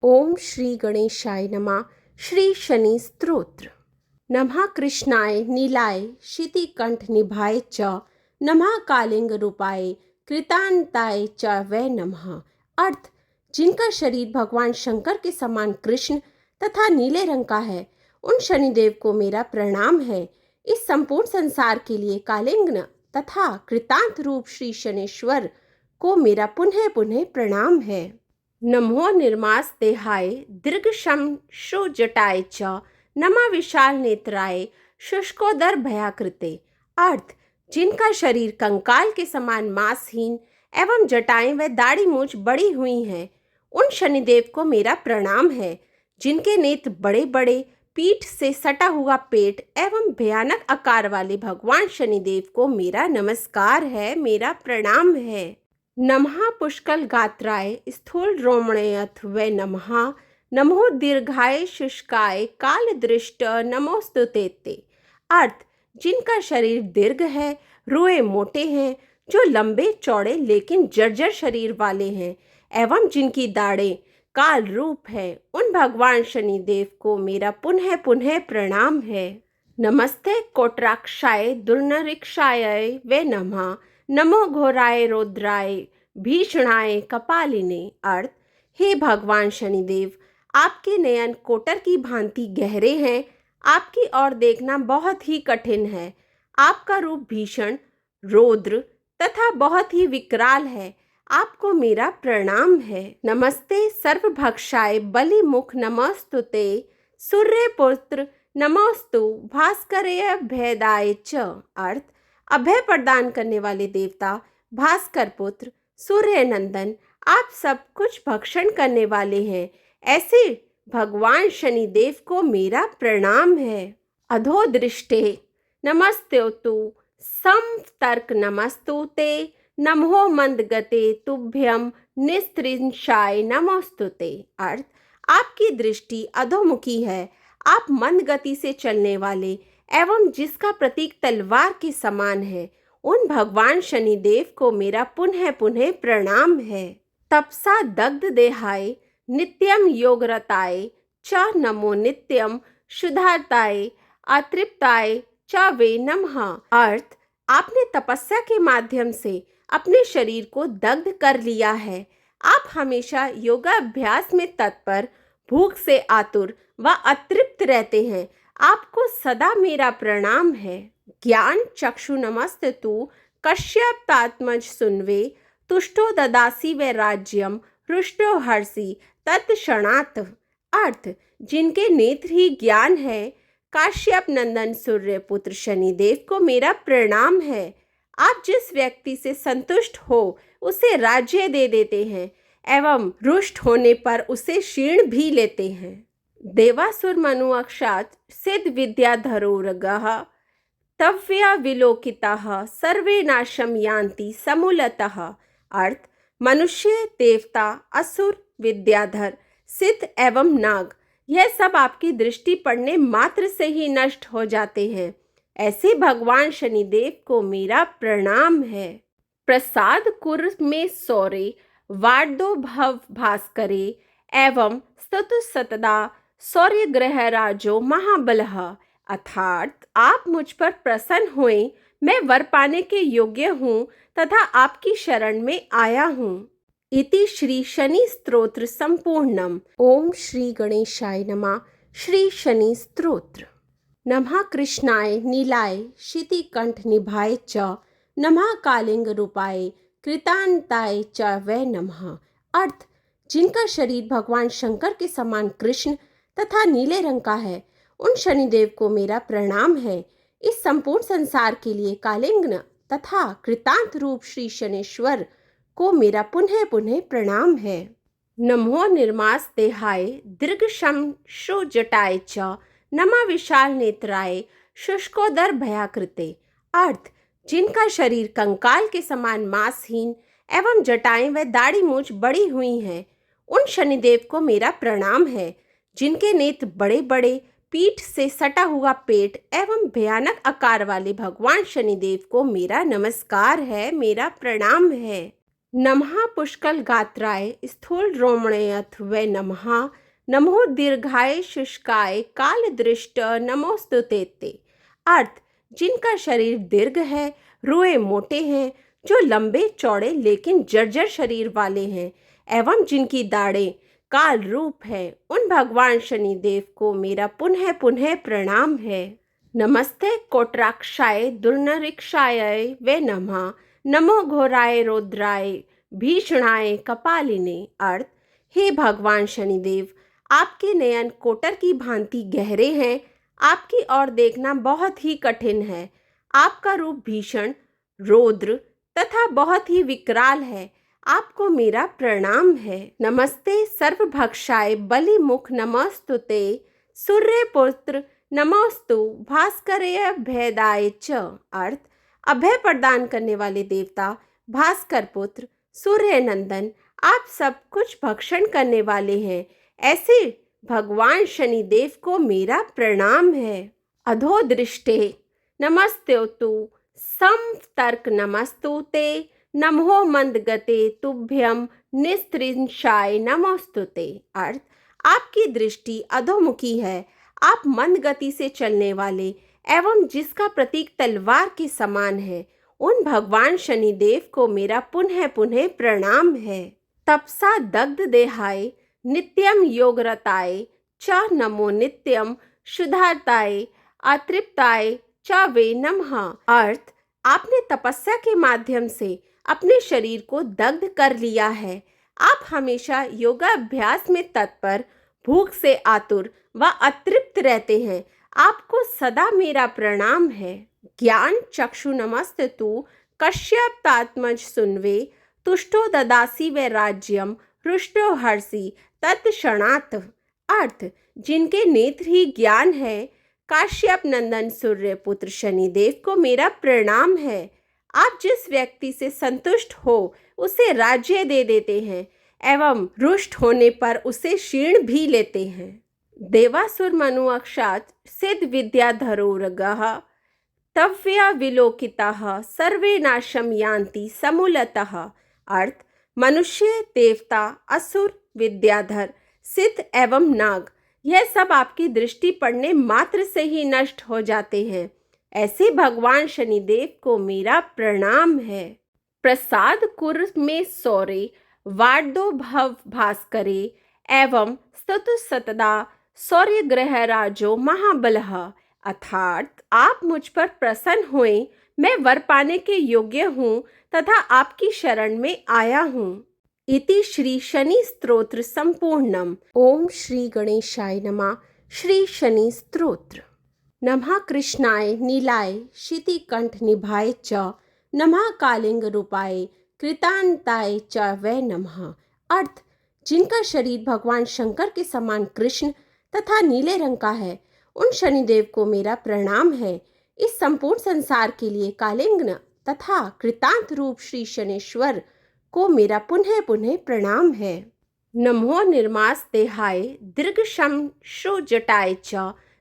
ओम श्री गणेशाय नमः। श्री शनि स्तोत्र। नमः कृष्णाय नीलाय शितिकंठ निभाय च नमः कालिंग रूपाय कृतांताय च वै नमः। अर्थ, जिनका शरीर भगवान शंकर के समान कृष्ण तथा नीले रंग का है, उन शनिदेव को मेरा प्रणाम है। इस संपूर्ण संसार के लिए कालिंग तथा कृतांत रूप श्री शनेश्वर को मेरा पुनः पुनः प्रणाम है। नमो निर्मास देहाय दीर्घशम श्रुजटाय च नमः विशाल नेत्राय शुष्कोदर भयाकृते। अर्थ, जिनका शरीर कंकाल के समान मांसहीन एवं जटाएं व दाढ़ी मूछ बड़ी हुई हैं, उन शनिदेव को मेरा प्रणाम है। जिनके नेत्र बड़े बड़े, पीठ से सटा हुआ पेट एवं भयानक आकार वाले भगवान शनिदेव को मेरा नमस्कार है, मेरा प्रणाम है। नमः पुष्कल गात्राय स्थूल रोमणेयथ वे नमः। नमो दीर्घाय शुष्काय काल दृष्ट नमोस्तुते ते। अर्थ, जिनका शरीर दीर्घ है, रोए मोटे हैं, जो लंबे चौड़े लेकिन जर्जर शरीर वाले हैं एवं जिनकी दाढ़ें काल रूप है, उन भगवान शनिदेव को मेरा पुनः पुनः प्रणाम है। नमस्ते कोटराक्षाय दुर्नरिक्षाय वे नमः। नमो घोराय रौद्राय भीषणाय कपालिने। अर्थ, हे भगवान शनिदेव, आपके नयन कोटर की भांति गहरे हैं। आपकी ओर देखना बहुत ही कठिन है। आपका रूप भीषण, रौद्र तथा बहुत ही विकराल है। आपको मेरा प्रणाम है। नमस्ते सर्वभक्षाय बलिमुख नमोस्तुते सूर्यपुत्र नमोस्तु भास्करेय भेदाय च। अर्थ, अभय प्रदान करने वाले देवता भास्कर पुत्र सूर्य नंदन, आप सब कुछ भक्षण करने वाले हैं, ऐसे भगवान शनिदेव को मेरा प्रणाम है। अधो दृष्टे नमस्तेतु समतर्क नमस्तुते नमो मंदगते तुभ्यम निस्त्रिंशाय नमोस्तुते। अर्थ, आपकी दृष्टि अधोमुखी है। आप मंद गति से चलने वाले एवं जिसका प्रतीक तलवार के समान है, उन भगवान शनिदेव को मेरा पुनः पुनः प्रणाम है। तपसा दग्ध देहाय नित्यम योगरताय च नमो नित्यम शुद्धाताय अतृप्ताय च वे नमः। अर्थ, आपने तपस्या के माध्यम से अपने शरीर को दग्ध कर लिया है। आप हमेशा योगाभ्यास में तत्पर, भूख से आतुर व अतृप्त रहते हैं। आपको सदा मेरा प्रणाम है। ज्ञान चक्षु नमस्तु कश्यपात्मज सुनवे तुष्टो ददासी व राज्यम हृष्टो हर्षि तत्क्षणात्। अर्थ, जिनके नेत्र ही ज्ञान है, काश्यप नंदन सूर्य पुत्र शनिदेव को मेरा प्रणाम है। आप जिस व्यक्ति से संतुष्ट हो उसे राज्य दे देते हैं एवं रुष्ट होने पर उसे क्षीण भी लेते हैं। देवासुर मनु अक्षात सिद्ध विद्याधरोरगः तव्या विलोकिताः सर्वे नाशम यान्ति समूलतः। अर्थ, मनुष्य, देवता, असुर, विद्याधर, सिद्ध एवं नाग, यह सब आपकी दृष्टि पड़ने मात्र से ही नष्ट हो जाते हैं। ऐसे भगवान शनिदेव को मेरा प्रणाम है। प्रसाद कुर में सौरे वार्दो भव भास्करे एवं स्तुतु सतदा सौर्य ग्रह राजो महाबलः। अर्थात, आप मुझ पर प्रसन्न हुए, मैं वर पाने के योग्य हूँ तथा आपकी शरण में आया हूँ। इति श्री शनि स्तोत्र संपूर्णम। ओम श्री गणेशाय नमः। श्री शनि स्तोत्र। नमः कृष्णाय नीलाय शितिकंठ निभाय च नमः कालिंग रूपाय कृतांताय च वै नमः। अर्थ, जिनका शरीर भगवान शंकर के समान कृष्ण तथा नीले रंग का है, उन शनिदेव को मेरा प्रणाम है। इस संपूर्ण संसार के लिए कालिंग तथा कृतांत रूप श्री शनेश्वर को मेरा पुनः पुनः प्रणाम है। नमो निर्मास देहाय दीर्घशम श्रुजटाय च नमः विशाल नेत्राय शुष्कोदर भयाकृते। अर्थ, जिनका शरीर कंकाल के समान मांसहीन एवं जटाएं व दाढ़ी मूछ बड़ी हुई हैं, उन शनिदेव को मेरा प्रणाम है। जिनके नेत्र बड़े बड़े, पीठ से सटा हुआ पेट एवं भयानक आकार वाले भगवान शनिदेव को मेरा नमस्कार है, मेरा प्रणाम है। नमः पुष्कल गात्राय स्थूल रोमणेऽथ वै नमः। नमो दीर्घाय शुष्काय काल दृष्ट नमोस्तुते ते। अर्थ, जिनका शरीर दीर्घ है, रुए मोटे हैं, जो लंबे चौड़े लेकिन जर्जर शरीर वाले हैं, एवं जिनकी दाढ़ें काल रूप है, उन भगवान शनिदेव को मेरा पुनः पुनः प्रणाम है। नमस्ते कोटराक्षाय दुर्निरीक्षाय वे नमः। नमो घोराय रौद्राय भीषणाय कपालिने। अर्थ, हे भगवान शनिदेव, आपके नयन कोटर की भांति गहरे हैं, आपकी ओर देखना बहुत ही कठिन है। आपका रूप भीषण, रौद्र तथा बहुत ही विकराल है। आपको मेरा प्रणाम है। नमस्ते सर्वभक्षाय बलिमुख नमस्तुते। सूर्यपुत्र नमोस्तु भास्करेय भेदाय च। अर्थ, अभय प्रदान करने वाले देवता भास्कर पुत्र सूर्य नंदन, आप सब कुछ भक्षण करने वाले हैं, ऐसे भगवान शनिदेव को मेरा प्रणाम है। अधो दृष्टे नमस्तेतु समतर्क नमस्तु ते। नमो मंदगते तुभ्यम निस्त्रिंशाय नमोस्तुते। अर्थ, आपकी दृष्टि अधोमुखी है, आप मंद गति से चलने वाले एवं जिसका प्रतीक तलवार के समान है, उन भगवान शनिदेव को मेरा पुनः पुनः प्रणाम है। तपसा दग्ध देहाय नित्यम योगरताय च नमो नित्यम शुद्धाताय अतृप्ताय च वे नमः। अर्थ, आपने तपस्या के माध्यम से अपने शरीर को दग्ध कर लिया है। आप हमेशा योगाभ्यास में तत्पर, भूख से आतुर व अतृप्त रहते हैं। आपको सदा मेरा प्रणाम है। ज्ञान चक्षु नमस्तु कश्यप सुनवे। तुष्टो ददासी वे राज्यम हृष्टो हर्षि तत्क्षणात्। अर्थ, जिनके नेत्र ही ज्ञान है, काश्यप नंदन सूर्य पुत्र शनिदेव को मेरा प्रणाम है। आप जिस व्यक्ति से संतुष्ट हो उसे राज्य दे देते हैं एवं रुष्ट होने पर उसे क्षीण भी लेते हैं। देवासुर मनु अक्षात सिद्ध विद्याधरोरगः तव्या विलोकिताः सर्वे नाशम यान्ति समूलतः। अर्थ, मनुष्य, देवता, असुर, विद्याधर, सिद्ध एवं नाग, यह सब आपकी दृष्टि पड़ने मात्र से ही नष्ट हो जाते हैं। ऐसे भगवान शनिदेव को मेरा प्रणाम है। प्रसाद कुर में सौरे वार्दो भव भास्करे एवं स्तुतु सतदा सौर्य ग्रह राजो महाबलः। अर्थात, आप मुझ पर प्रसन्न हुए, मैं वर पाने के योग्य हूँ तथा आपकी शरण में आया हूँ। इति श्री शनि स्तोत्र संपूर्णम। ओम श्री गणेशाय नमः। श्री शनि स्तोत्र। नमः कृष्णाय नीलाय शितिकंठ निभाय च। नमः कालिंग रूपाय कृतांताय च वै नमः। अर्थ, जिनका शरीर भगवान शंकर के समान कृष्ण तथा नीले रंग का है, उन शनिदेव को मेरा प्रणाम है। इस संपूर्ण संसार के लिए कालिंग तथा कृतांत रूप श्री शनेश्वर को मेरा पुनः पुनः प्रणाम है। नमो निर्मास देहाय दीर्घशम जटाय च।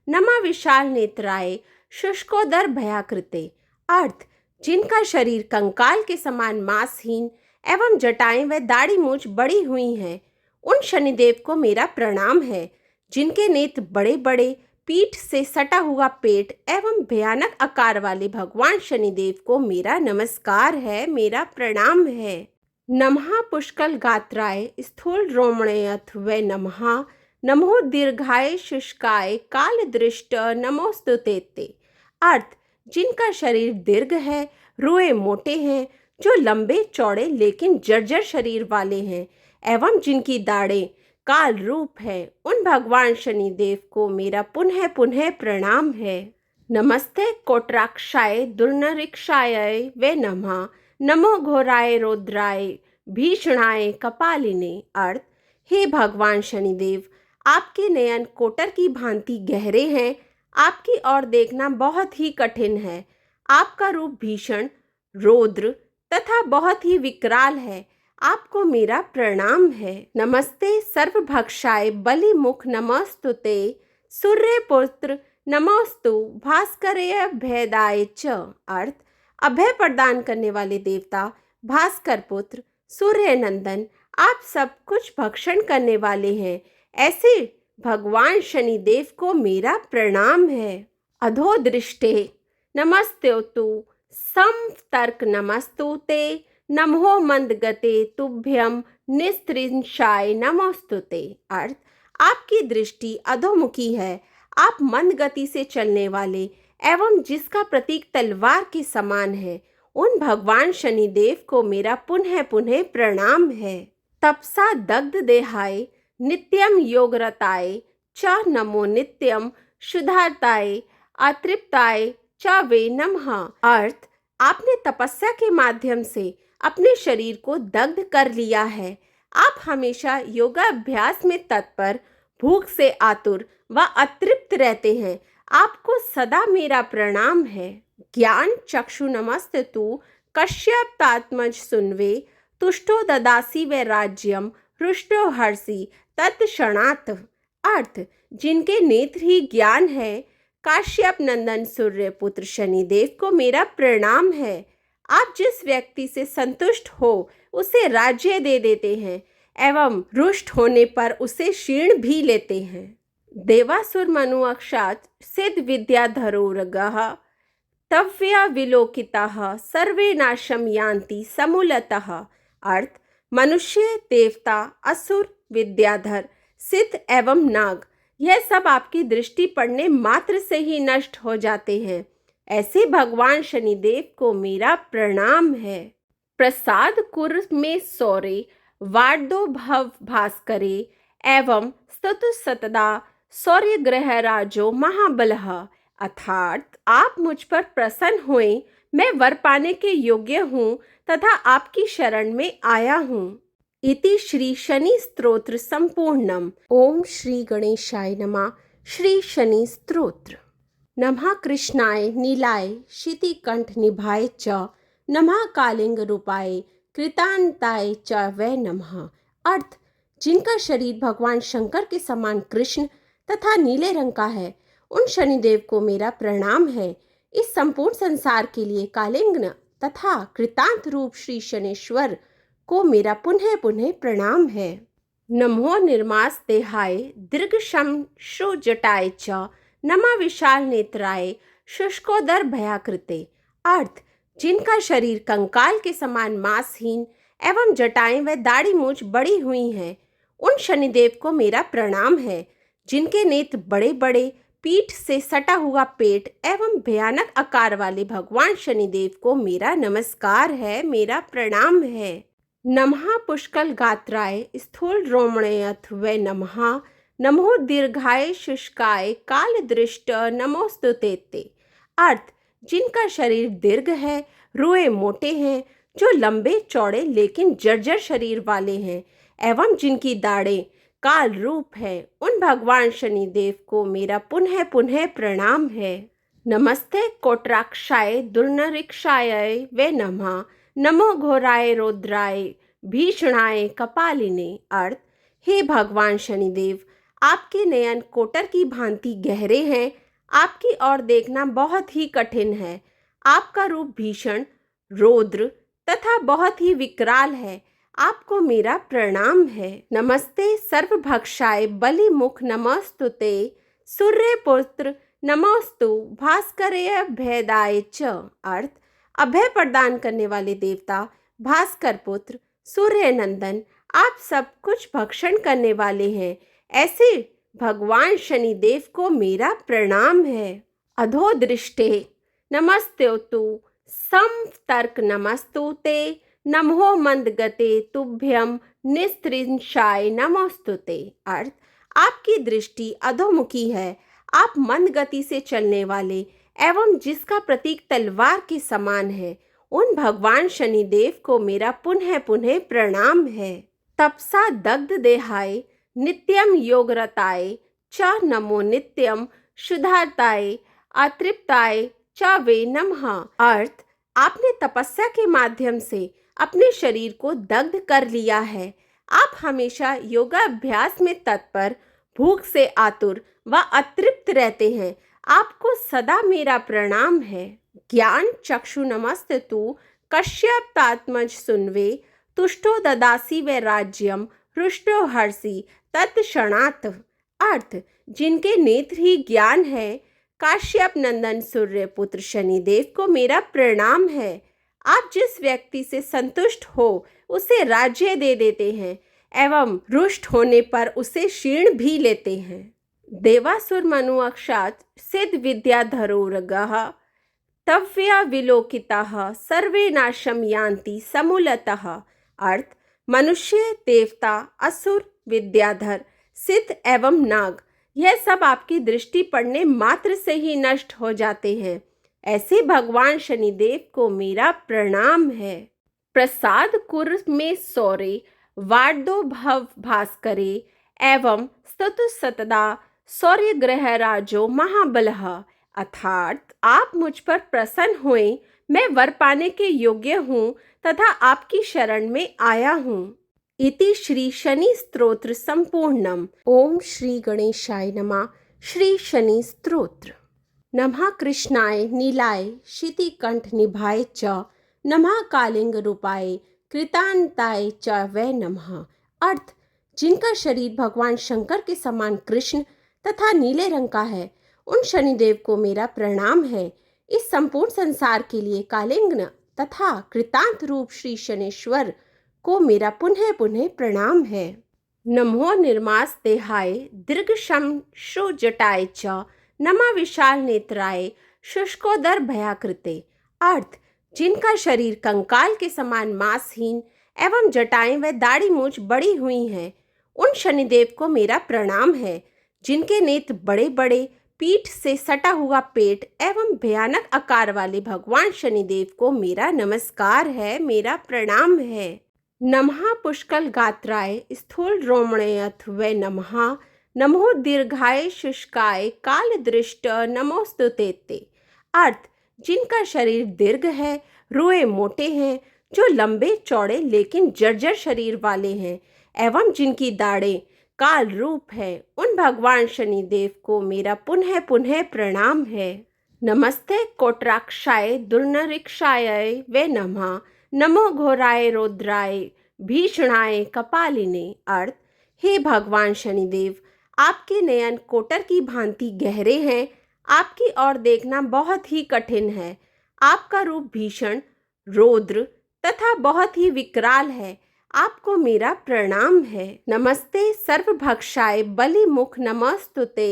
नमः विशाल नेत्राय शुष्कोदर भयाकृते। अर्थ, जिनका शरीर कंकाल के समान मांसहीन एवं जटाएं व दाढ़ी मूछ बड़ी हुई हैं, उन शनिदेव को मेरा प्रणाम है। जिनके नेत्र बड़े बड़े, पीठ से सटा हुआ पेट एवं भयानक आकार वाले भगवान शनिदेव को मेरा नमस्कार है, मेरा प्रणाम है। नमः पुष्कल गात्राय स्थूल रोमणेऽथ वै नमः। नमो दीर्घाय शुष्काय काल दृष्ट नमोस्तुते ते। अर्थ, जिनका शरीर दीर्घ है, रुए मोटे हैं, जो लंबे चौड़े लेकिन जर्जर शरीर वाले हैं, एवं जिनकी दाढ़ें काल रूप है, उन भगवान शनिदेव को मेरा पुनः पुनः प्रणाम है। नमस्ते कोटराक्षाय दुर्निरीक्षाय वे नमः। नमो घोराय रौद्राय भीषणाय कपालिने। अर्थ, हे भगवान शनिदेव, आपके नयन कोटर की भांति गहरे हैं, आपकी ओर देखना बहुत ही कठिन है। आपका रूप भीषण, रौद्र तथा बहुत ही विकराल है। आपको मेरा प्रणाम है। नमस्ते सर्वभक्षाय बलिमुख नमस्तुते। सूर्यपुत्र नमोस्तु भास्करेय भेदाय च। अर्थ, अभय प्रदान करने वाले देवता भास्कर पुत्र सूर्य नंदन, आप सब कुछ भक्षण करने वाले हैं, ऐसे भगवान शनिदेव को मेरा प्रणाम है। अधो दृष्टे नमस्तेस्तु संतर्क नमस्तुते, नमो मंदगते तुभ्यम निस्त्रिंशाय नमोस्तुते। अर्थ, आपकी दृष्टि अधोमुखी है, आप मंद गति से चलने वाले एवं जिसका प्रतीक तलवार के समान है, उन भगवान शनिदेव को मेरा पुनः पुनः प्रणाम है। तपसा दग्ध देहाय नित्यम योगरताय च नमो नित्यम शुद्धाताय अतृप्ताय च वे नमः। अर्थ, आपने तपस्या के माध्यम से अपने शरीर को दग्ध कर लिया है, आप हमेशा योगाभ्यास में तत्पर, भूख से आतुर व अतृप्त रहते हैं, आपको सदा मेरा प्रणाम है। ज्ञान चक्षु नमस्तु कश्यपात्मज सुनवे, तुष्टो ददासी व राज्यम हृष्टो हर्षि तत्क्षणात्। अर्थ, जिनके नेत्र ही ज्ञान है, काश्यप नंदन सूर्य पुत्र शनिदेव को मेरा प्रणाम है। आप जिस व्यक्ति से संतुष्ट हो उसे राज्य दे देते हैं एवं रुष्ट होने पर उसे क्षीण भी लेते हैं। देवासुर मनु अक्षात सिद्ध विद्याधरोरगः तव्या विलोकिताः सर्वे नाशम यान्ति समूलतः। अर्थ, मनुष्य, देवता, असुर, विद्याधर, सिद्ध एवं नाग, यह सब आपकी दृष्टि पड़ने मात्र से ही नष्ट हो जाते हैं, ऐसे भगवान शनिदेव को मेरा प्रणाम है। प्रसाद कुर में सौरे वार्दो भव भास्करे एवं स्तुतु सतदा सौर्य ग्रह राजो महाबलः। अर्थात, आप मुझ पर प्रसन्न हुए, मैं वर पाने के योग्य हूँ तथा आपकी शरण में आया हूँ। इति श्री शनि स्तोत्र संपूर्णम। ओम श्री गणेशाय नमः। श्री शनि स्तोत्र। नमः कृष्णाय नीलाय शितिकंठ निभाय च, नमः कालिंग रूपाय कृतांताय च वै नमः। अर्थ, जिनका शरीर भगवान शंकर के समान कृष्ण तथा नीले रंग का है, उन शनिदेव को मेरा प्रणाम है। इस संपूर्ण संसार के लिए कालिंग तथा कृतांत रूप श्री शनेश्वर को मेरा पुनः पुनः प्रणाम है। नमो निर्मास देहाय दीर्घशम जटाय च, नमः विशाल नेत्राय शुष्कोदर भयाकृते। अर्थ, जिनका शरीर कंकाल के समान मांसहीन एवं जटाएं व दाढ़ी मूछ बड़ी हुई हैं, उन शनिदेव को मेरा प्रणाम है। जिनके नेत्र बड़े बड़े, पीठ से सटा हुआ पेट एवं भयानक आकार वाले भगवान शनिदेव को मेरा नमस्कार है, मेरा प्रणाम है। नमः पुष्कल गात्राय स्थूल रोमणयथ वे नमः, नमो दीर्घाय शुष्काय काल दृष्ट नमोस्तुते। अर्थ, जिनका शरीर दीर्घ है, रुए मोटे हैं, जो लंबे चौड़े लेकिन जर्जर शरीर वाले हैं एवं जिनकी दाढ़ें काल रूप है, उन भगवान शनिदेव को मेरा पुनः पुनः प्रणाम है। नमस्ते कोटराक्षाय दुर्नरिक्षाय वे नमः, नमो घोराय रौद्राय भीषणाय कपालिने। अर्थ, हे भगवान शनिदेव, आपके नयन कोटर की भांति गहरे हैं, आपकी ओर देखना बहुत ही कठिन है। आपका रूप भीषण, रौद्र तथा बहुत ही विकराल है, आपको मेरा प्रणाम है। नमस्ते सर्वभक्षाय बलिमुख नमोस्तुते, सूर्य पुत्र नमोस्तु भास्करेय भेदाय च। अर्थ, अभय प्रदान करने वाले देवता, भास्कर पुत्र, सूर्य नंदन, आप सब कुछ भक्षण करने वाले हैं, ऐसे भगवान शनिदेव को मेरा प्रणाम है। अधो दृष्टे नमस्तेस्तु संतर्क नमस्तुते, नमो मंदगते तुभ्यम निस्त्रिंशाय नमोस्तुते। अर्थ, आपकी दृष्टि अधोमुखी है, आप मंद गति से चलने वाले एवं जिसका प्रतीक तलवार के समान है, उन भगवान शनिदेव को मेरा पुनः पुनः प्रणाम है। तपसा दग्ध देहाय नित्यम योगरताय च नमो नित्यम शुद्धाताय अतृप्ताय च वे नमः। अर्थ, आपने तपस्या के माध्यम से अपने शरीर को दग्ध कर लिया है, आप हमेशा योगाभ्यास में तत्पर, भूख से आतुर व अतृप्त रहते हैं, आपको सदा मेरा प्रणाम है। ज्ञान चक्षु नमस्तु कश्यपात्मज सुनवे, तुष्टो ददासी व राज्यम हृष्टो हर्षि तत्क्षणात्। अर्थ, जिनके नेत्र ही ज्ञान है, काश्यप नंदन सूर्य पुत्र शनिदेव को मेरा प्रणाम है। आप जिस व्यक्ति से संतुष्ट हो उसे राज्य दे देते हैं एवं रुष्ट होने पर उसे क्षीण भी लेते हैं। देवासुर मनु अक्षात सिद्ध विद्याधरोरगः तव्या विलोकिताः सर्वे नाशम यान्ति समूलतः। अर्थ, मनुष्य, देवता, असुर, विद्याधर, सिद्ध एवं नाग, यह सब आपकी दृष्टि पड़ने मात्र से ही नष्ट हो जाते हैं। ऐसे भगवान शनिदेव को मेरा प्रणाम है। प्रसाद कुर में सौरे वार्दो भव भास्करे एवं स्तुतु सतदा सौर्य ग्रह राजो महाबलः। अर्थात आप मुझ पर प्रसन्न हुए, मैं वर पाने के योग्य हूँ तथा आपकी शरण में आया हूँ। इति श्री शनि स्तोत्र संपूर्णम। ओम श्री गणेशाय नमः। श्री शनि स्तोत्र। नमः कृष्णाय नीलाय शितिकंठ निभाय च नमः कालिंग रूपाय कृतांताय च वै नमः। अर्थ, जिनका शरीर भगवान शंकर के समान कृष्ण तथा नीले रंग का है, उन शनिदेव को मेरा प्रणाम है। इस संपूर्ण संसार के लिए कालिंग तथा कृतांत रूप श्री शनेश्वर को मेरा पुनः पुनः प्रणाम है। नमो निर्मास देहाय दीर्घशम जटाय च नमः विशाल नेत्राय शुष्कोदर भयाकृते। अर्थ, जिनका शरीर कंकाल के समान मांसहीन एवं जटाएं व दाढ़ी मूछ बड़ी हुई हैं, उन शनिदेव को मेरा प्रणाम है। जिनके नेत्र बड़े बड़े, पीठ से सटा हुआ पेट एवं भयानक आकार वाले भगवान शनिदेव को मेरा नमस्कार है, मेरा प्रणाम है। नमः पुष्कल गात्राय स्थूल रोमणयथ व नमः नमो दीर्घाय शुष्काय काल दृष्ट नमोस्तुते। अर्थ, जिनका शरीर दीर्घ है, रुए मोटे हैं, जो लंबे चौड़े लेकिन जर्जर शरीर वाले हैं एवं जिनकी दाढ़ें काल रूप है, उन भगवान शनिदेव को मेरा पुनः पुनः प्रणाम है। नमस्ते कोट्राक्षाय दुर्नरिक्षाय वे नमः नमो घोराय रौद्राय भीषणाय कपालिने। अर्थ, हे भगवान शनिदेव, आपके नयन कोटर की भांति गहरे हैं, आपकी ओर देखना बहुत ही कठिन है। आपका रूप भीषण, रौद्र तथा बहुत ही विकराल है। आपको मेरा प्रणाम है। नमस्ते सर्वभक्षाय बलिमुख नमस्तुते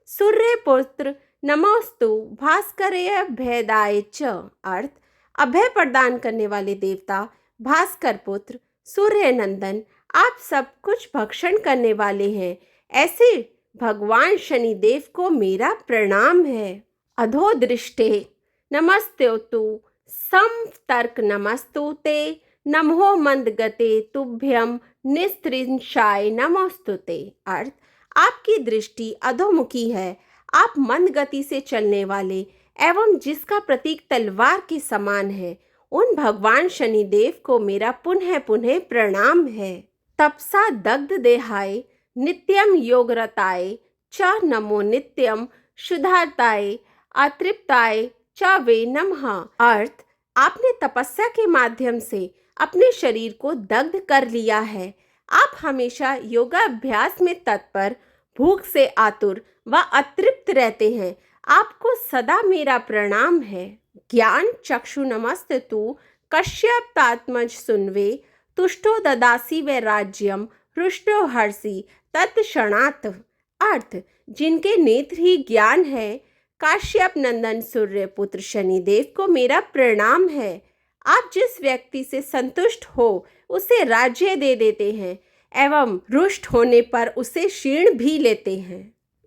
सूर्य पुत्र नमोस्तु भास्करय भेदाय च। अर्थ, अभय प्रदान करने वाले देवता, भास्कर पुत्र, सूर्य नंदन, आप सब कुछ भक्षण करने वाले हैं, ऐसे भगवान शनिदेव को मेरा प्रणाम है। अधोदृष्टे नमस्तेतु समतर्क नमस्तुते नमो मंदगते तुभ्यम निस्त्रिंशाय नमोस्तुते। अर्थ, आपकी दृष्टि अधोमुखी है, आप मंद गति से चलने वाले एवं जिसका प्रतीक तलवार के समान है, उन भगवान शनिदेव को मेरा पुनः पुनः प्रणाम है। तपसा दग्ध देहाय नित्यम योगरताय च नमो नित्यम शुद्धाताय अतृप्ताय च वे नमः। अर्थ, आपने तपस्या के माध्यम से अपने शरीर को दग्ध कर लिया है। आप हमेशा योगाभ्यास में तत्पर, भूख से आतुर व अतृप्त रहते हैं। आपको सदा मेरा प्रणाम है। ज्ञान चक्षु नमस्तु कश्यपात्मज सुनवे तुष्टो ददासी व राज्यम हृष्टो हर्षि तत्क्षणात्। अर्थ, जिनके नेत्र ही ज्ञान है, काश्यप नंदन सूर्य पुत्र शनिदेव को मेरा प्रणाम है। आप जिस व्यक्ति से संतुष्ट हो उसे राज्य दे देते हैं एवं रुष्ट होने पर उसे क्षीण भी लेते हैं।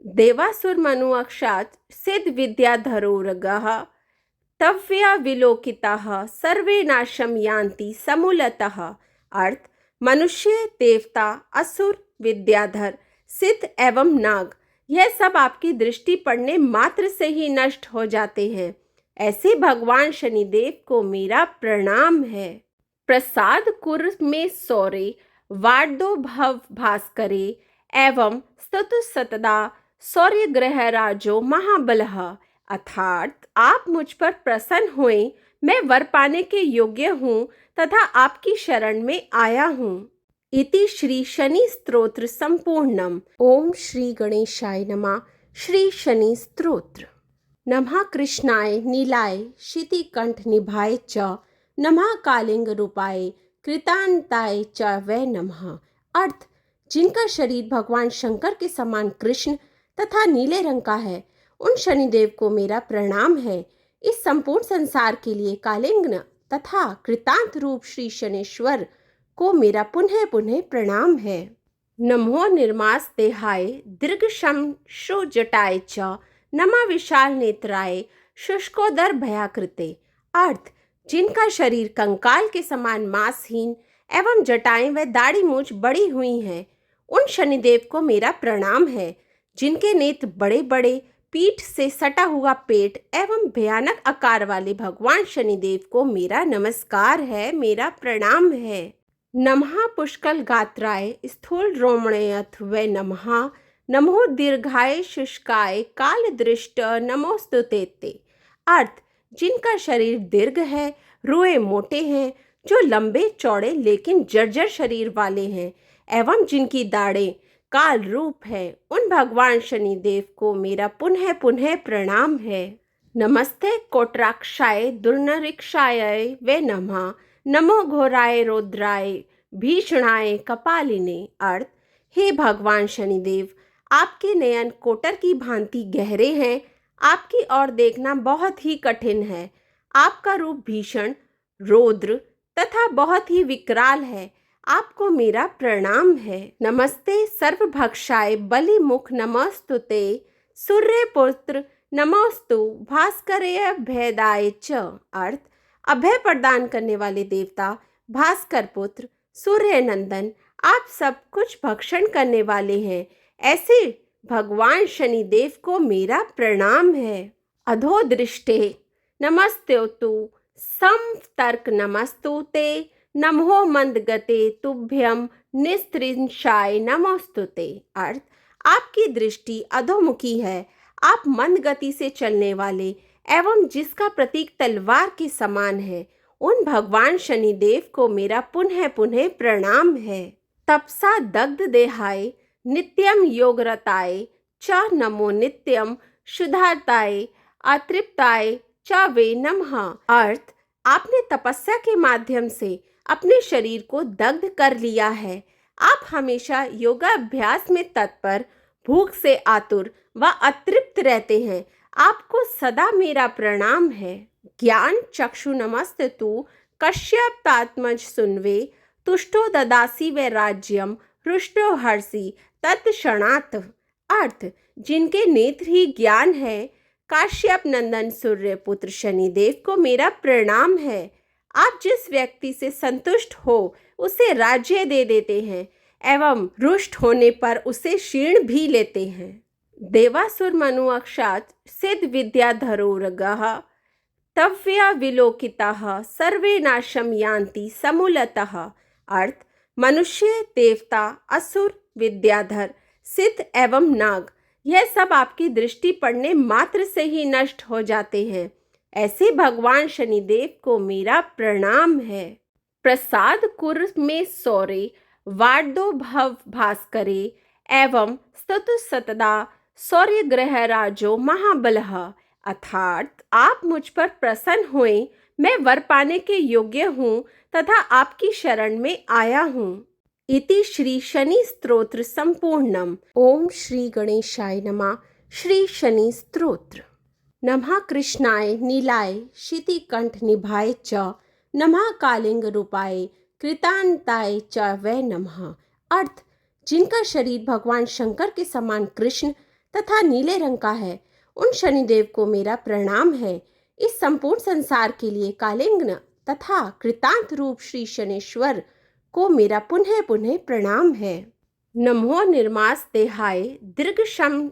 देवासुर मनु अक्षात सिद्ध विद्याधरोरगः तव्या विलोकिताः सर्वे नाशम यान्ति समूलतः। अर्थ, मनुष्य, देवता, असुर, विद्याधर, सिद्ध एवं नाग, यह सब आपकी दृष्टि पड़ने मात्र से ही नष्ट हो जाते हैं। ऐसे भगवान शनिदेव को मेरा प्रणाम है। प्रसाद कुर में सौरे वार्दो भव भास्करे एवं स्तुतु सतदा सौर्य ग्रह राजो महाबलः। अर्थात आप मुझ पर प्रसन्न हुए, मैं वर पाने के योग्य हूँ तथा आपकी शरण में आया हूँ। इति श्री शनि स्तोत्र संपूर्णम। ओम श्री गणेशाय नमः। श्री शनि स्तोत्र। नमः कृष्णाय नीलाय शितिकंठ निभाय च नमः कालिंग रूपाय कृतांताय च वै नमः। अर्थ: जिनका शरीर भगवान शंकर के समान कृष्ण तथा नीले रंग का है, उन शनिदेव को मेरा प्रणाम है। इस संपूर्ण संसार के लिए कालिंग तथा कृतांत रूप श्री शनेश्वर को मेरा पुनः पुनः प्रणाम है। नमो निर्मास देहाय दीर्घशम जटाय च नमा विशाल नेत्राय शुष्कोदर भयाकृते। अर्थ: जिनका शरीर कंकाल के समान मांसहीन एवं जटाएं व दाढ़ी मूछ बड़ी हुई हैं, उन शनिदेव को मेरा प्रणाम है। जिनके नेत्र बड़े बड़े, पीठ से सटा हुआ पेट एवं भयानक आकार वाले भगवान शनिदेव को मेरा नमस्कार है, मेरा प्रणाम है। नमः पुष्कल गात्राय स्थूल रोमणयथ व नमः नमो दीर्घाय शुष्काय काल दृष्ट नमोस्तुते ते। अर्थ: जिनका शरीर दीर्घ है, रुए मोटे हैं, जो लंबे चौड़े लेकिन जर्जर शरीर वाले हैं एवं जिनकी दाढ़ें काल रूप है, उन भगवान शनिदेव को मेरा पुनः पुनः प्रणाम है। नमस्ते कोटराक्षाय दुर्नरिक्षाय वे नमः नमो घोराय रौद्राय भीषणाय कपालिने। अर्थ: हे भगवान शनिदेव, आपके नयन कोटर की भांति गहरे हैं, आपकी ओर देखना बहुत ही कठिन है। आपका रूप भीषण, रौद्र तथा बहुत ही विकराल है। आपको मेरा प्रणाम है। नमस्ते सर्वभक्षाय बलिमुख नमस्तुते सूर्यपुत्र नमोस्तु भास्करेय भेदाय च। अर्थ: अभय प्रदान करने वाले देवता भास्कर पुत्र सूर्य नंदन, आप सब कुछ भक्षण करने वाले हैं, ऐसे भगवान शनिदेव को मेरा प्रणाम है। अधोदृष्टे नमस्तेतु समतर्क नमस्तुते नमो मंदगते तुभ्यम निस्त्रिंशाय नमोस्तुते। अर्थ: आपकी दृष्टि अधोमुखी है, आप मंद गति से चलने वाले एवं जिसका प्रतीक तलवार के समान है, उन भगवान शनिदेव को मेरा पुनः पुनः प्रणाम है। तपसा दग्ध देहाय नित्यम योगरताय च नमो नित्यम शुद्धाताय अतृप्ताय च वे नमः। अर्थ: आपने तपस्या के माध्यम से अपने शरीर को दग्ध कर लिया है। आप हमेशा योगाभ्यास में तत्पर, भूख से आतुर व अतृप्त रहते हैं। आपको सदा मेरा प्रणाम है। ज्ञान चक्षु नमस्तु कश्यपात्मज सुनवे तुष्टो ददासी व राज्यम हृष्टो हर्षि तत्क्षणात्। अर्थ: जिनके नेत्र ही ज्ञान है, काश्यप नंदन सूर्य पुत्र शनिदेव को मेरा प्रणाम है। आप जिस व्यक्ति से संतुष्ट हो उसे राज्य दे देते हैं एवं रुष्ट होने पर उसे क्षीण भी लेते हैं। देवासुर मनु अक्षात सिद्ध विद्याधरोरगः तव्या विलोकिताः सर्वे नाशम यान्ति समूलतः। अर्थ: मनुष्य, देवता, असुर, विद्याधर, सिद्ध एवं नाग, यह सब आपकी दृष्टि पड़ने मात्र से ही नष्ट हो जाते हैं। ऐसे भगवान शनिदेव को मेरा प्रणाम है। प्रसाद कुर में सौरे वार्दो भव भास्करे एवं स्तुतु सतदा सौर्य ग्रह राजो महाबलः। अर्थात आप मुझ पर प्रसन्न हुए, मैं वर पाने के योग्य हूँ तथा आपकी शरण में आया हूँ। इति श्री शनि स्तोत्र संपूर्णम। ओम श्री गणेशाय नमः। श्री शनि स्तोत्र। नमः कृष्णाय नीलाय शितिकंठ निभाय च नमः कालिंग रूपाय कृतांताय च वै नमः। अर्थ: जिनका शरीर भगवान शंकर के समान कृष्ण तथा नीले रंग का है, उन शनिदेव को मेरा प्रणाम है। इस संपूर्ण संसार के लिए कालिंग तथा कृतांत रूप श्री शनेश्वर को मेरा पुनः पुनः प्रणाम है। नमो निर्मास देहाय दीर्घशम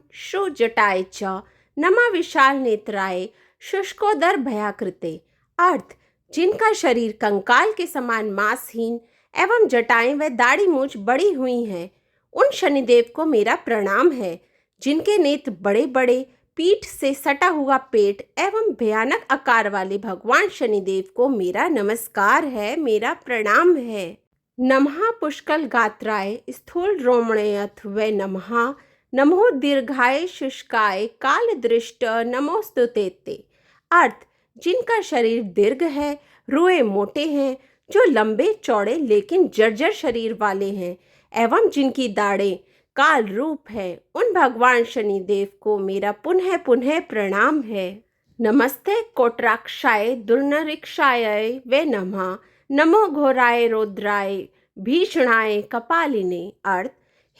जटाय च नमा विशाल नेत्राय शुष्कोदर भयाकृते। अर्थ: जिनका शरीर कंकाल के समान मांसहीन एवं जटाएं व दाढ़ी मूछ बड़ी हुई हैं, उन शनिदेव को मेरा प्रणाम है। जिनके नेत्र बड़े बड़े, पीठ से सटा हुआ पेट एवं भयानक आकार वाले भगवान शनिदेव को मेरा नमस्कार है, मेरा प्रणाम है। नमः पुष्कल गात्राय स्थूल रोमणेऽथ वै नमः। नमो दीर्घाय शुष्काय काल दृष्ट नमोस्तुते ते। अर्थ, जिनका शरीर दीर्घ है, रुए मोटे हैं, जो लंबे चौड़े लेकिन जर्जर शरीर वाले हैं एवं जिनकी दाढ़ें काल रूप है, उन भगवान शनिदेव को मेरा पुनः पुनः प्रणाम है। नमस्ते कोटराक्षाय दुर्निरीक्षाय वे नमः। नमो घोराय रौद्राय भीषणाय कपालिने। अर्थ,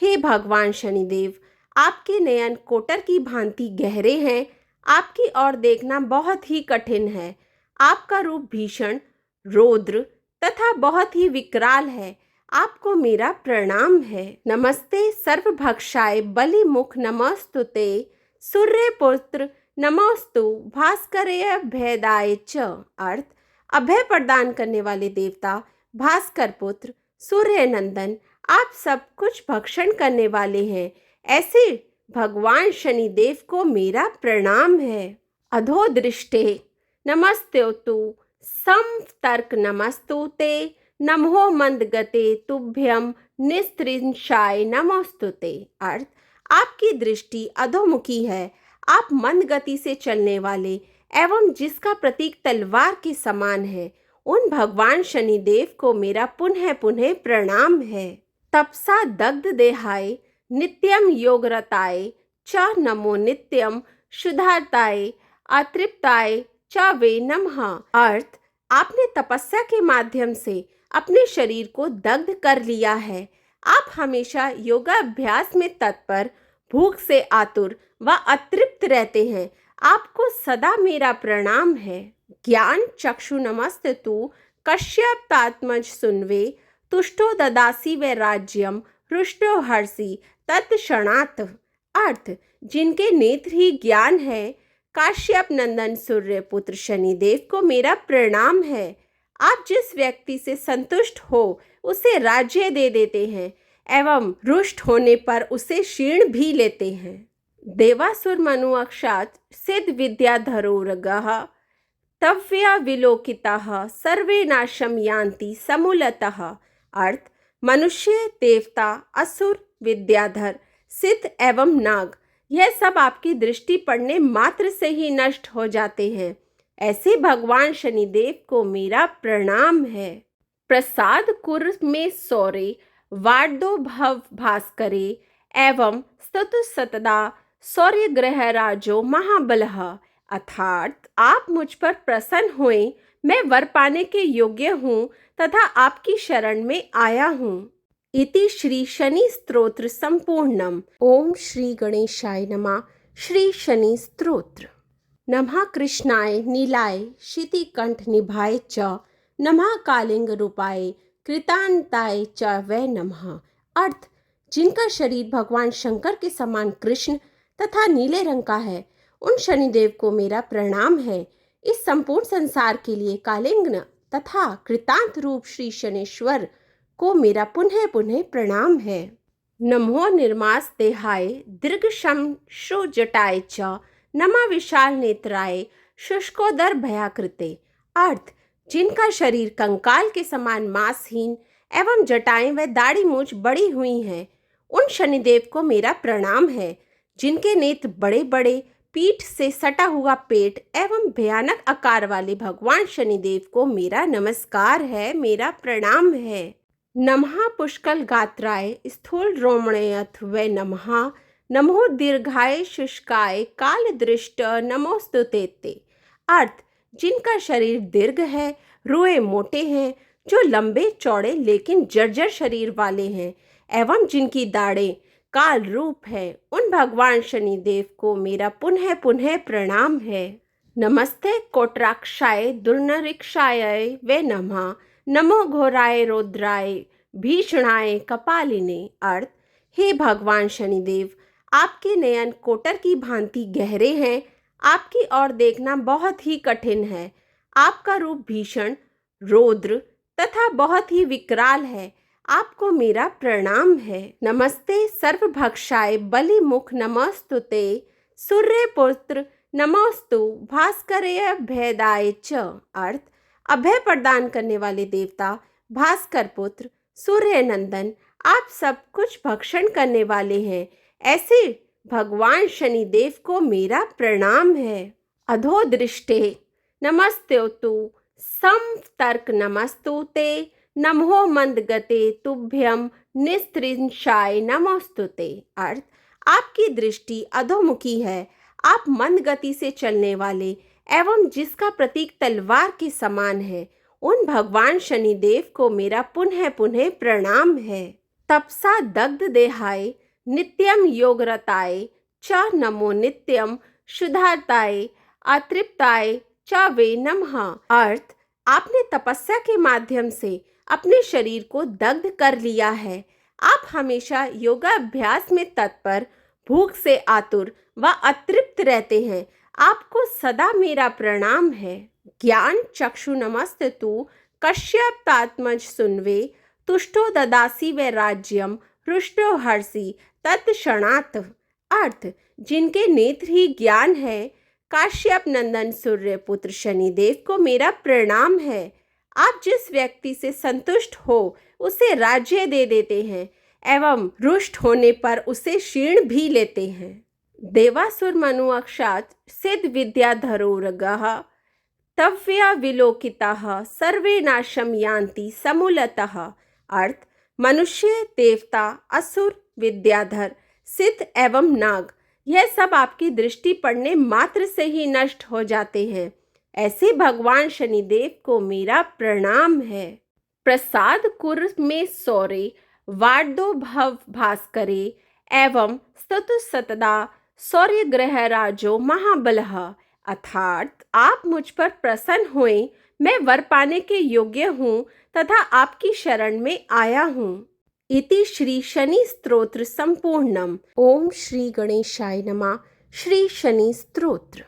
हे भगवान शनिदेव, आपके नयन कोटर की भांति गहरे हैं, आपकी ओर देखना बहुत ही कठिन है। आपका रूप भीषण, रौद्र तथा बहुत ही विकराल है, आपको मेरा प्रणाम है। नमस्ते सर्वभक्षाय बलिमुख नमस्तुते। सूर्यपुत्र नमोस्तु भास्करेय भेदाय च। अर्थ, अभय प्रदान करने वाले देवता भास्कर पुत्र सूर्य नंदन, आप सब कुछ भक्षण करने वाले हैं, ऐसे भगवान शनिदेव को मेरा प्रणाम है। अधो दृष्टे नमस्तेतु समतर्क नमस्तुते। नमो मंदगते तुभ्यम निस्त्रिंशाय नमोस्तुते। अर्थ, आपकी दृष्टि अधोमुखी है, आप मंद गति से चलने वाले एवं जिसका प्रतीक तलवार के समान है, उन भगवान शनिदेव को मेरा पुनः पुनः प्रणाम है। तपसा दग्ध देहाय नित्यम योगरताय च नमो नित्यम शुद्धाताय अतृप्ताय च वे नमः। अर्थ, आपने तपस्या के माध्यम से अपने शरीर को दग्ध कर लिया है, आप हमेशा योगाभ्यास में तत्पर, भूख से आतुर व अतृप्त रहते हैं, आपको सदा मेरा प्रणाम है। ज्ञान चक्षु नमस्तु कश्यपात्मज सुन्वे। तुष्टो ददासी वे राज्यम हृष्टो हर्षि तत्क्षणात्। अर्थ, जिनके नेत्र ही ज्ञान है, काश्यप नंदन सूर्य पुत्र शनिदेव को मेरा प्रणाम है। आप जिस व्यक्ति से संतुष्ट हो उसे राज्य दे देते हैं एवं रुष्ट होने पर उसे क्षीण भी लेते हैं। देवासुर मनु अक्षात सिद्ध विद्याधरोरगः तव्या विलोकिताः सर्वे नाशम यान्ति समूलतः। अर्थ, मनुष्य, देवता, असुर, विद्याधर, सिद्ध एवं नाग, यह सब आपकी दृष्टि पड़ने मात्र से ही नष्ट हो जाते हैं, ऐसे भगवान शनिदेव को मेरा प्रणाम है। प्रसाद कुर में सौरे वार्दो भव भास्करे एवं स्तुतु सतदा सौर्य ग्रह राजो महाबलः। अर्थात, आप मुझ पर प्रसन्न हुए, मैं वर पाने के योग्य हूँ तथा आपकी शरण में आया हूँ। इति श्री शनि स्तोत्र संपूर्णम। ओम श्री गणेशाय नमः। श्री शनि स्तोत्र। नमः कृष्णाय नीलाय शितिकंठ निभाय च नमः कालिंग रूपाय कृतांताय च वै नमः। अर्थ, जिनका शरीर भगवान शंकर के समान कृष्ण तथा नीले रंग का है, उन शनिदेव को मेरा प्रणाम है। इस संपूर्ण संसार के लिए कालिंग तथा कृतांत रूप श्री शनेश्वर को मेरा पुनः पुनः प्रणाम है। नमो निर्मास देहाय दीर्घशम जटाय च नमः विशाल नेत्राय शुष्कोदर भयाकृते। अर्थ, जिनका शरीर कंकाल के समान मांसहीन एवं जटाएं व दाढ़ी मूछ बड़ी हुई हैं, उन शनिदेव को मेरा प्रणाम है। जिनके नेत्र बड़े बड़े, पीठ से सटा हुआ पेट एवं भयानक आकार वाले भगवान शनिदेव को मेरा नमस्कार है, मेरा प्रणाम है। नमः पुष्कल गात्राय स्थूल रोमणेऽथ वै नमः। नमो दीर्घाय शुष्काय काल दृष्ट नमोस्तुते ते। अर्थ, जिनका शरीर दीर्घ है, रुए मोटे हैं, जो लंबे चौड़े लेकिन जर्जर शरीर वाले हैं एवं जिनकी दाढ़ें काल रूप है, उन भगवान शनिदेव को मेरा पुनः पुनः प्रणाम है। नमस्ते कोटराक्षाय दुर्निरीक्षाय वे नमः। नमो घोराय रौद्राय भीषणाय कपालिने। अर्थ, हे भगवान शनिदेव, आपके नयन कोटर की भांति गहरे हैं, आपकी ओर देखना बहुत ही कठिन है, आपका रूप भीषण, रौद्र तथा बहुत ही विकराल है, आपको मेरा प्रणाम है। नमस्ते सर्वभक्षाय बलिमुख नमस्तुते। सूर्यपुत्र नमोस्तु भास्करेय भेदाय च। अर्थ, अभय प्रदान करने वाले देवता भास्कर पुत्र सूर्य नंदन, आप सब कुछ भक्षण करने वाले हैं, ऐसे भगवान शनिदेव को मेरा प्रणाम है। अधोदृष्टे नमस्तेतु समतर्क नमस्तु ते, नमो मंदगते तुभ्यम निस्त्रिंशाय नमोस्तुते। अर्थ, आपकी दृष्टि अधोमुखी है, आप मंद गति से चलने वाले एवं जिसका प्रतीक तलवार के समान है, उन भगवान शनिदेव को मेरा पुनः पुनः प्रणाम है। तपसा दग्ध देहाय नित्यम योगरताय च नमो नित्यम शुद्धाताय अतृप्ताय च वे नमः। अर्थ, आपने तपस्या के माध्यम से अपने शरीर को दग्ध कर लिया है, आप हमेशा योगाभ्यास में तत्पर, भूख से आतुर व अतृप्त रहते हैं, आपको सदा मेरा प्रणाम है। ज्ञान चक्षु नमस्तु कश्यपात्मज सुनवे, तुष्टो ददासी व राज्यम हृष्टो हर्षि तत्क्षणात्। अर्थ, जिनके नेत्र ही ज्ञान है, काश्यप नंदन सूर्य पुत्र शनिदेव को मेरा प्रणाम है। आप जिस व्यक्ति से संतुष्ट हो उसे राज्य दे देते हैं एवं रुष्ट होने पर उसे क्षीण भी लेते हैं। देवासुर मनु अक्षात सिद्ध विद्याधरोरगः तव्या विलोकिताः सर्वे नाशम यान्ति समूलतः। अर्थ, मनुष्य, देवता, असुर, विद्याधर, सिद्ध एवं नाग, यह सब आपकी दृष्टि पड़ने मात्र से ही नष्ट हो जाते हैं, ऐसे भगवान शनिदेव को मेरा प्रणाम है। प्रसाद कुर में सौरे वार्दो भव भास्करे एवं स्तुतु सतदा सौर्य ग्रह राजो महाबलः। अर्थात, आप मुझ पर प्रसन्न हुए, मैं वर पाने के योग्य हूँ तथा आपकी शरण में आया हूँ। इति श्री शनि स्तोत्र संपूर्णम। ओम श्री गणेशाय नमः। श्री शनि स्तोत्र।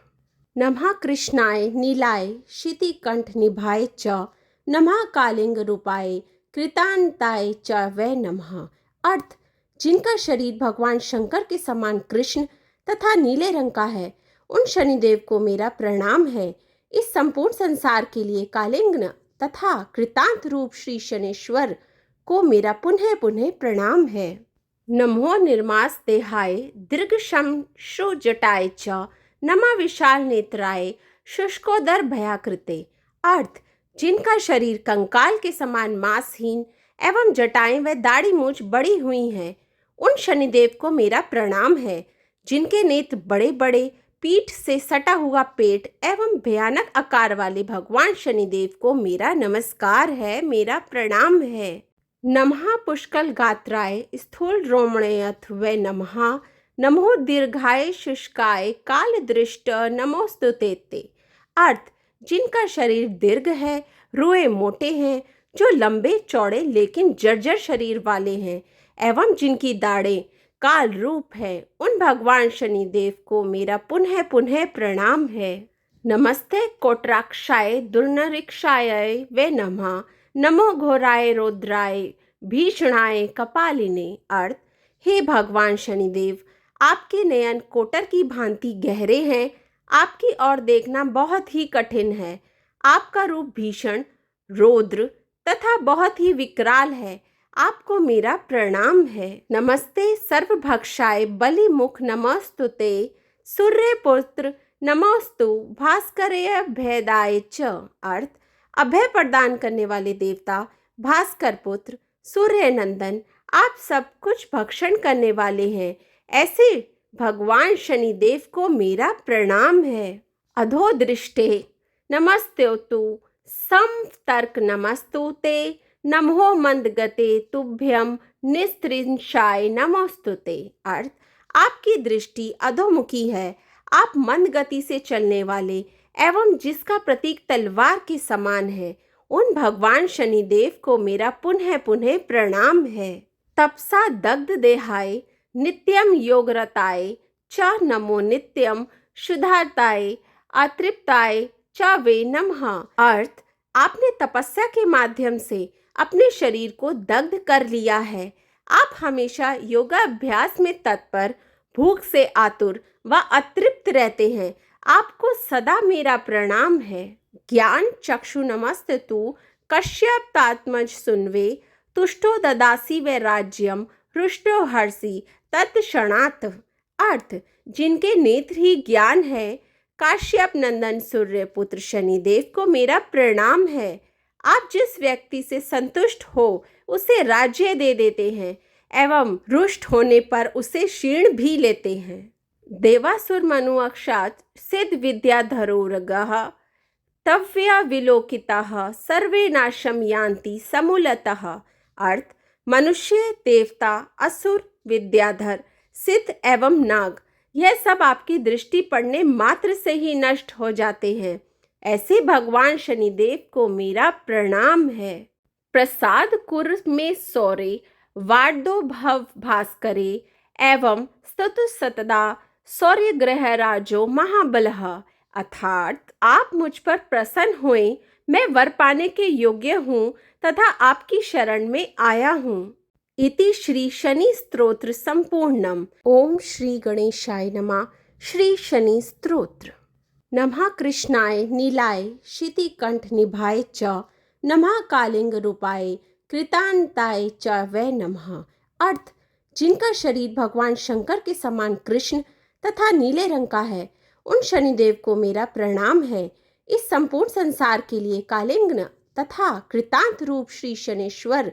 नमः कृष्णाय नीलाय शितिकंठ निभाय च, नमः कालिंग रूपाय कृतांताय च वै नमः। अर्थ, जिनका शरीर भगवान शंकर के समान कृष्ण तथा नीले रंग का है, उन शनिदेव को मेरा प्रणाम है। इस संपूर्ण संसार के लिए कालिंग तथा कृतांत रूप श्री शनेश्वर को मेरा पुनः पुनः प्रणाम है। नमो निर्मास देहाय दीर्घशम जटाय च, नमः विशाल नेत्राय शुष्कोदर भयाकृते। अर्थ, जिनका शरीर कंकाल के समान मांसहीन एवं जटाएं व दाढ़ी मूछ बड़ी हुई हैं, उन शनिदेव को मेरा प्रणाम है। जिनके नेत्र बड़े बड़े, पीठ से सटा हुआ पेट एवं भयानक आकार वाले भगवान शनिदेव को मेरा नमस्कार है, मेरा प्रणाम है। नमः पुष्कल गात्राय स्थूल रोमणयथ व नमः, नमो दीर्घाय शुष्काय काल दृष्ट नमोस्तुते ते। अर्थ, जिनका शरीर दीर्घ है, रोए मोटे हैं, जो लंबे चौड़े लेकिन जर्जर शरीर वाले हैं एवं जिनकी दाढ़ें काल रूप है, उन भगवान शनिदेव को मेरा पुनः पुनः प्रणाम है। नमस्ते कोटराक्षाय दुर्नरिक्षाय वे नमः, नमो घोराय रौद्राय भीषणाय कपालिने। अर्थ, हे भगवान शनिदेव, आपके नयन कोटर की भांति गहरे हैं, आपकी ओर देखना बहुत ही कठिन है। आपका रूप भीषण, रौद्र तथा बहुत ही विकराल है, आपको मेरा प्रणाम है। नमस्ते सर्वभक्षाय बलिमुख नमस्तुते, सूर्यपुत्र नमोस्तु भास्करेय भेदाय च। अर्थ, अभय प्रदान करने वाले देवता भास्कर पुत्र सूर्य नंदन, आप सब कुछ भक्षण करने वाले हैं, ऐसे भगवान शनिदेव को मेरा प्रणाम है। अधोदृष्टे नमस्तेतु समतर्क नमस्तु ते, नमो मंदगते तुभ्यम निस्त्रिंशाय नमोस्तुते। अर्थ, आपकी दृष्टि अधोमुखी है, आप मंद गति से चलने वाले एवं जिसका प्रतीक तलवार के समान है, उन भगवान शनिदेव को मेरा पुनः पुनः प्रणाम है। तपसा दग्ध देहाय नित्यम योगरताय च नमो नित्यम शुद्धाताय अतृप्ताय च वे नमः। अर्थ, आपने तपस्या के माध्यम से अपने शरीर को दग्ध कर लिया है, आप हमेशा योगाभ्यास में तत्पर, भूख से आतुर व अतृप्त रहते हैं, आपको सदा मेरा प्रणाम है। ज्ञान चक्षु नमस्तु कश्यपात्मज सुनवे, तुष्टो ददासी व राज्यम हृष्टो हर्षि तत्क्षणात्। अर्थ, जिनके नेत्र ही ज्ञान है, काश्यप नंदन सूर्य पुत्र शनिदेव को मेरा प्रणाम है। आप जिस व्यक्ति से संतुष्ट हो उसे राज्य दे देते हैं एवं रुष्ट होने पर उसे क्षीण भी लेते हैं। देवासुर मनु अक्षात सिद्ध विद्याधरोरगः तव्या विलोकिताः सर्वे नाशम यान्ति समूलतः। अर्थ, मनुष्य, देवता, असुर, विद्याधर, सिद्ध एवं नाग, यह सब आपकी दृष्टि पड़ने मात्र से ही नष्ट हो जाते हैं। ऐसे भगवान शनिदेव को मेरा प्रणाम है। प्रसाद कुर में सौरे वार्दो भव भास्करे एवं स्तुतु सतदा सौर्य ग्रह राजो महाबलः। अर्थात आप मुझ पर प्रसन्न हुए, मैं वर पाने के योग्य हूँ तथा आपकी शरण में आया हूँ। इति श्री शनि स्तोत्र संपूर्णम। ओम श्री गणेशाय नमः। श्री शनि स्तोत्र। नमः कृष्णाय नीलाय शितिकंठ निभाय च नमः कालिंग रूपाय कृतांताय च वै नमः। अर्थ, जिनका शरीर भगवान शंकर के समान कृष्ण तथा नीले रंग का है, उन शनिदेव को मेरा प्रणाम है। इस संपूर्ण संसार के लिए कालिंग तथा कृतांत रूप श्री शनेश्वर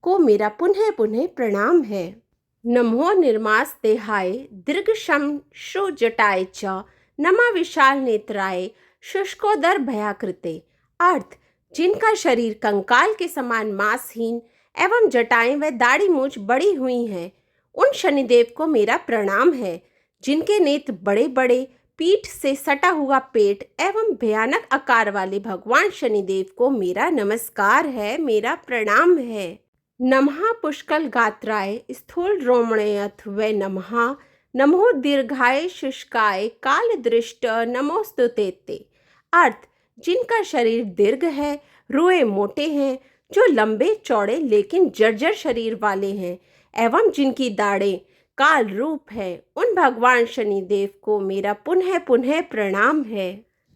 को मेरा पुनः पुनः प्रणाम है। नमो निर्मास देहाय दीर्घशम शो जटाय च नमा विशाल नेत्राय शुष्कोदर भयाकृते। अर्थ, जिनका शरीर कंकाल के समान मांसहीन एवं जटाएं व दाढ़ी मूछ बड़ी हुई हैं, उन शनिदेव को मेरा प्रणाम है। जिनके नेत्र बड़े बड़े, पीठ से सटा हुआ पेट एवं भयानक आकार वाले भगवान शनिदेव को मेरा नमस्कार है, मेरा प्रणाम है। नमः पुष्कल गात्राय स्थूल रोमणयथ वे नमः नमो दीर्घाय शुष्काय काल दृष्ट नमोस्तुते ते। अर्थ, जिनका शरीर दीर्घ है, रुए मोटे हैं, जो लंबे चौड़े लेकिन जर्जर शरीर वाले हैं एवं जिनकी दाढ़ें काल रूप है, उन भगवान शनिदेव को मेरा पुनः पुनः प्रणाम है।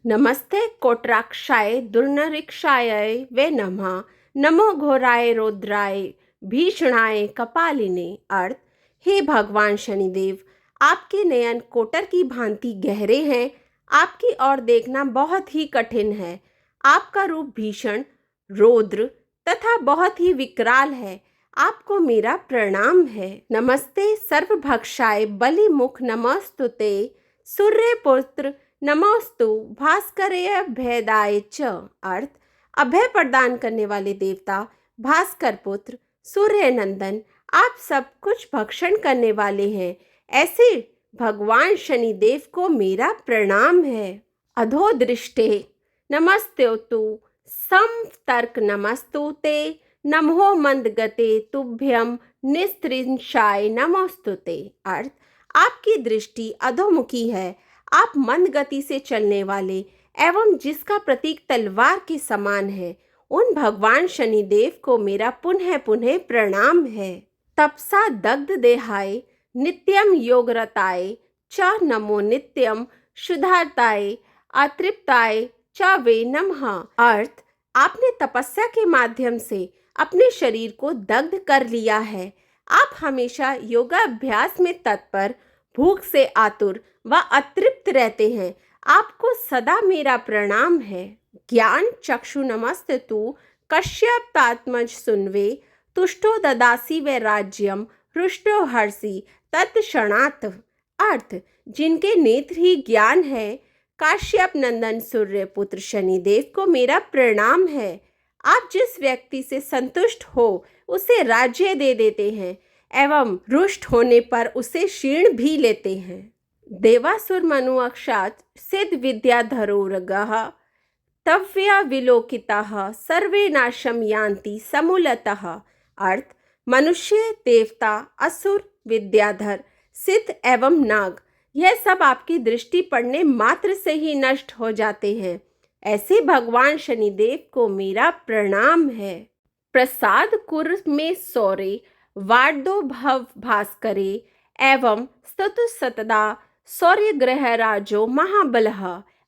नमस्ते कोटराक्षाय दुर्नरिक्षाय वे नमः नमो घोराय रौद्राय भीषणाय कपालिने। अर्थ, हे भगवान शनिदेव, आपके नयन कोटर की भांति गहरे हैं, आपकी ओर देखना बहुत ही कठिन है। आपका रूप भीषण, रौद्र तथा बहुत ही विकराल है। आपको मेरा प्रणाम है। नमस्ते सर्वभक्षाय बलिमुख नमस्तुते सूर्य पुत्र नमोस्तु भास्करय भेदाय च। अर्थ, अभय प्रदान करने वाले देवता, भास्कर पुत्र, सूर्य नंदन, आप सब कुछ भक्षण करने वाले हैं। ऐसे भगवान शनिदेव को मेरा प्रणाम है। अधो दृष्टे नमस्तेतु समतर्क नमस्तुते नमो मंदगते तुभ्यम निस्त्रिंशाय नमोस्तुते। अर्थ, आपकी दृष्टि अधोमुखी है, आप मंद गति से चलने वाले एवं जिसका प्रतीक तलवार के समान है, उन भगवान शनिदेव को मेरा पुनः पुनः प्रणाम है। तपसा दग्ध देहाय नित्यम योगरताय च नमो नित्यम शुद्धाताय अतृप्ताय च वे नमः। अर्थ, आपने तपस्या के माध्यम से अपने शरीर को दग्ध कर लिया है। आप हमेशा योगाभ्यास में तत्पर, भूख से आतुर व अतृप्त रहते हैं। आपको सदा मेरा प्रणाम है। ज्ञान चक्षु नमस्तु कश्यपात्मज सुनवे, तुष्टो ददासी व राज्यम हृष्टो हर्षि तत्क्षणात्। अर्थ, जिनके नेत्र ही ज्ञान है, काश्यप नंदन सूर्य पुत्र शनिदेव को मेरा प्रणाम है। आप जिस व्यक्ति से संतुष्ट हो उसे राज्य दे देते हैं एवं रुष्ट होने पर उसे क्षीण भी लेते हैं। देवासुर मनु अक्षात सिद्ध विद्याधरोरगः तव्या विलोकिताः सर्वे नाशम यान्ति समूलतः। अर्थ, मनुष्य, देवता, असुर, विद्याधर, सिद्ध एवं नाग, यह सब आपकी दृष्टि पड़ने मात्र से ही नष्ट हो जाते हैं। ऐसे भगवान शनिदेव को मेरा प्रणाम है। प्रसाद कुर में सौरे वार्दो भव भास्करे एवं स्तुतु सतदा सौर्य ग्रह राजो महाबलः,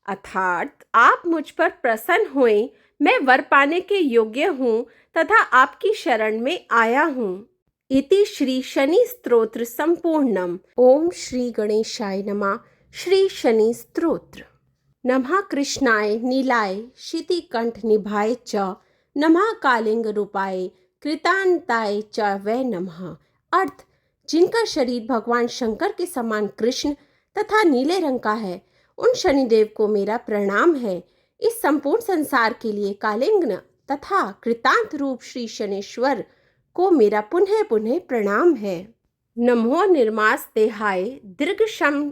अर्थात आप मुझ पर प्रसन्न हुए, मैं वर पाने के योग्य हूँ तथा आपकी शरण में आया हूँ। इति श्री शनि स्तोत्र संपूर्णम। ओम श्री गणेशाय नमः। श्री शनि स्तोत्र। नमः कृष्णाय नीलाय शितिकंठ निभाय च, नमः कालिंग रूपाय कृतांताय च वै नमः। अर्थ: जिनका शरीर भगवान शंकर के समान कृष्ण तथा नीले रंग का है, उन शनिदेव को मेरा प्रणाम है। इस संपूर्ण संसार के लिए कालिंग तथा कृतांत रूप श्री शनेश्वर को मेरा पुनः पुनः प्रणाम है। नमो निर्मास देहाय दीर्घशम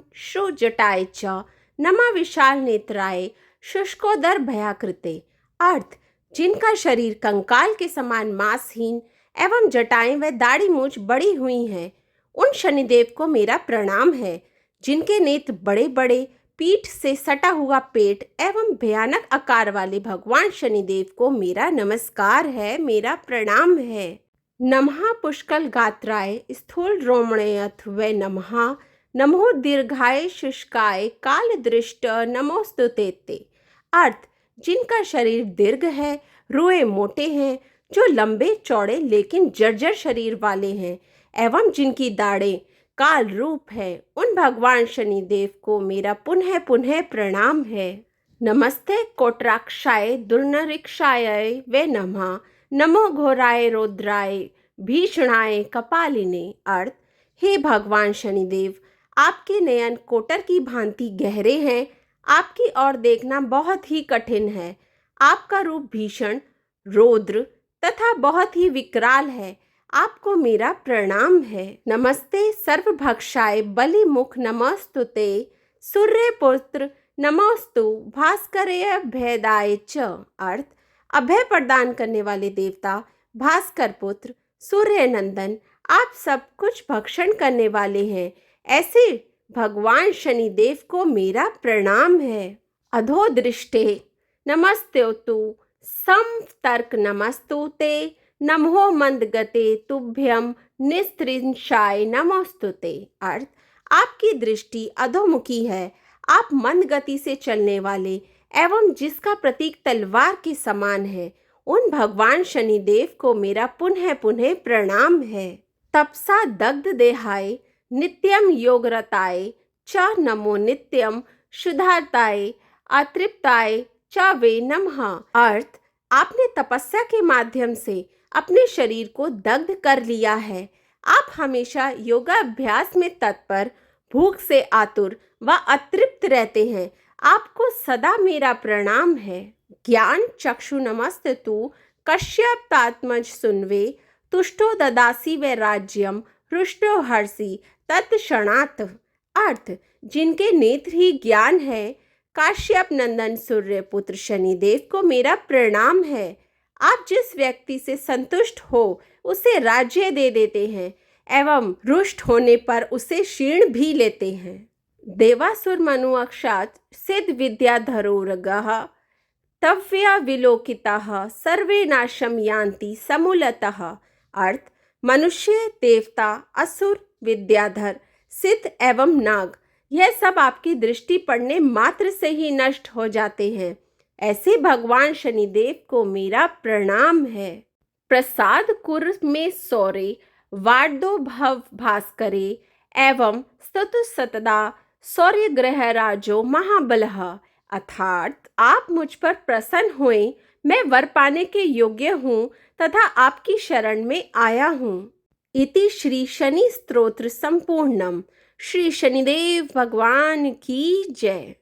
जटाय च, नमः विशाल नेत्राय शुष्कोदर भयाकृते। अर्थ: जिनका शरीर कंकाल के समान मांसहीन एवं जटाएं व दाढ़ी मूछ बड़ी हुई हैं, उन शनिदेव को मेरा प्रणाम है। जिनके नेत्र बड़े बड़े, पीठ से सटा हुआ पेट एवं भयानक आकार वाले भगवान शनिदेव को मेरा नमस्कार है, मेरा प्रणाम है। नमः पुष्कल गात्राय स्थूल रोमणयथ वे नमः, नमो दीर्घाय शुष्काय काल दृष्ट नमोस्तुते ते। अर्थ: जिनका शरीर दीर्घ है, रुए मोटे हैं, जो लंबे चौड़े लेकिन जर्जर शरीर वाले हैं एवं जिनकी दाढ़ें काल रूप है, उन भगवान शनिदेव को मेरा पुनः पुनः प्रणाम है। नमस्ते कोटराक्षाय दुर्नरिक्षाय वे नमः, नमो घोराय रौद्राय भीषणाय कपालिने। अर्थ: हे भगवान शनिदेव, आपके नयन कोटर की भांति गहरे हैं, आपकी ओर देखना बहुत ही कठिन है। आपका रूप भीषण, रौद्र तथा बहुत ही विकराल है। आपको मेरा प्रणाम है। नमस्ते सर्वभक्षाय बलिमुख नमस्तुते, सूर्यपुत्र नमोस्तु भास्करय भेदाय च। अर्थ: अभय प्रदान करने वाले देवता भास्कर पुत्र सूर्य नंदन, आप सब कुछ भक्षण करने वाले हैं, ऐसे भगवान शनिदेव को मेरा प्रणाम है। अधोदृष्टे नमस्तेतु समतर्क नमस्तुते, नमो मंदगते तुभ्यम निस्त्रिंशाय नमोस्तुते। अर्थ: आपकी दृष्टि अधोमुखी है, आप मंद गति से चलने वाले एवं जिसका प्रतीक तलवार के समान है, उन भगवान शनिदेव को मेरा पुनः पुनः प्रणाम है। तपसा दग्ध देहाय नित्यम योगरताय च, नमो नित्यम शुद्धाताय अतृप्ताय च वे नमः। अर्थ: आपने तपस्या के माध्यम से अपने शरीर को दग्ध कर लिया है। आप हमेशा योगाभ्यास में तत्पर, भूख से आतुर व अतृप्त रहते हैं। आपको सदा मेरा प्रणाम है। ज्ञान चक्षु नमस्तु कश्यपात्मज सुन्वे, तुष्टो ददासी व राज्यम हृष्टो हर्षि तत्क्षणात्। अर्थ: जिनके नेत्र ही ज्ञान है, काश्यप नंदन सूर्य पुत्र शनिदेव को मेरा प्रणाम है। आप जिस व्यक्ति से संतुष्ट हो उसे राज्य दे देते हैं एवं रुष्ट होने पर उसे क्षीण भी लेते हैं। देवासुर मनु अक्षात सिद्ध विद्याधरोरगः, तव्या विलोकिताः सर्वे नाशम यान्ति समूलतः। अर्थ: मनुष्य, देवता, असुर, विद्याधर, सिद्ध एवं नाग, यह सब आपकी दृष्टि पड़ने मात्र से ही नष्ट हो जाते हैं। ऐसे भगवान शनिदेव को मेरा प्रणाम है। प्रसाद कुर में सौरे वार्दो भव भास्करे, एवं स्तुतु सतदा सौर्य ग्रह राजो महाबलः। अर्थात आप मुझ पर प्रसन्न हुए, मैं वर पाने के योग्य हूँ तथा आपकी शरण में आया हूँ। इति श्री शनि स्तोत्र संपूर्णम। श्री शनिदेव भगवान की जय।